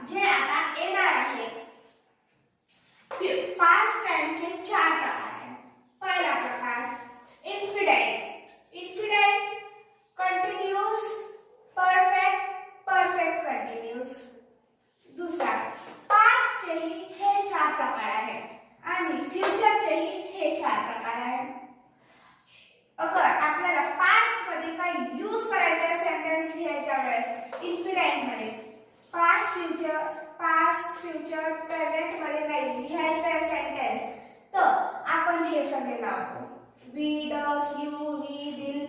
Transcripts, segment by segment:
जे आता येणार आहे पास्ट टेन्सचे 4 प्रकार आहेत. पहिला प्रकार infinite, infinite continuous, perfect, perfect continuous. दुसरा पास्टचेही हे 4 प्रकार आहेत आणि फ्युचरचेही हे 4 प्रकार आहेत. अगर आपल्याला पास्ट मध्ये काही यूज करायचा सेंटेन्स लिहायच्या वेळेस इन्फिनिट मध्ये पास्ट फ्युचर प्रेझेंट मध्ये काही लिहायचं सेंटेन्स तर आपण हे सगळे लावतो. We, does, you, we, will.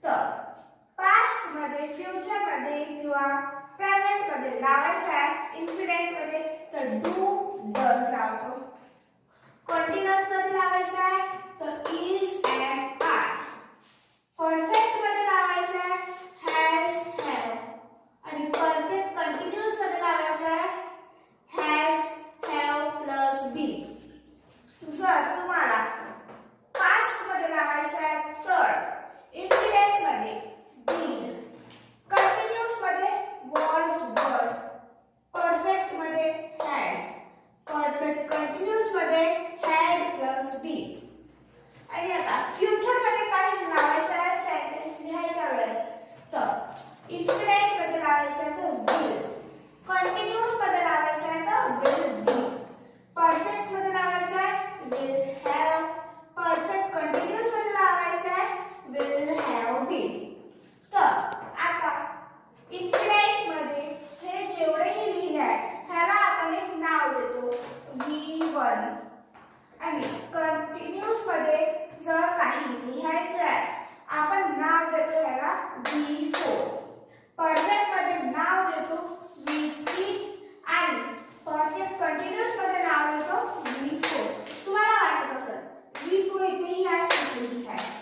तर पास्ट मध्ये, फ्युचर मध्ये किंवा प्रेझेंट मध्ये लावायचं आहे इन्फिनिट मध्ये तर डू, डज लावतो. कंटिन्यूअस मध्ये लावायचं आहे तर इज एंड आर. परफेक्ट मध्ये लावायचं आहे हॅज, हॅव. आणि परफेक्ट कंटिन्यूअस मध्ये लावायचं आहे हॅज, हॅव प्लस बी. जर तुम्हाला पास्ट मध्ये लावायचं आहे तर इन्फिनिट मध्ये did, कंटिन्यूअस मध्ये was, were, परफेक्ट मध्ये had, परफेक्ट कंटिन्यूअस मध्ये had प्लस बी. आणि आता फ्युचर मध्ये काही लावायचं आहे सेंटेन्स लिहायच्या वेळेस तर इन्फिनिट मध्ये लावायचं आहे तर will, कंटिन्यूअस मध्ये लावायचं आहे तर will be, परफेक्ट मध्ये लावायचं आहे will have, परफेक्ट कंटिन्यूअस मध्ये लावायचं आहे will have been. तर आता इन्फिनिट मध्ये हे जेवढेही लिहिले आहे ह्याला आपण एक नाव देतो V1 आणि कंटिन्यूअस मध्ये जर काही लिहायचं आहे आपण नाव देतो ह्याला V4. परफेक्ट मध्ये नाव देतो V3 आणि परफेक्ट कंटिन्यूअस मध्ये नाव देतो V4. तुम्हाला वाटत असेल V4 इथेही आहे इथेही आहे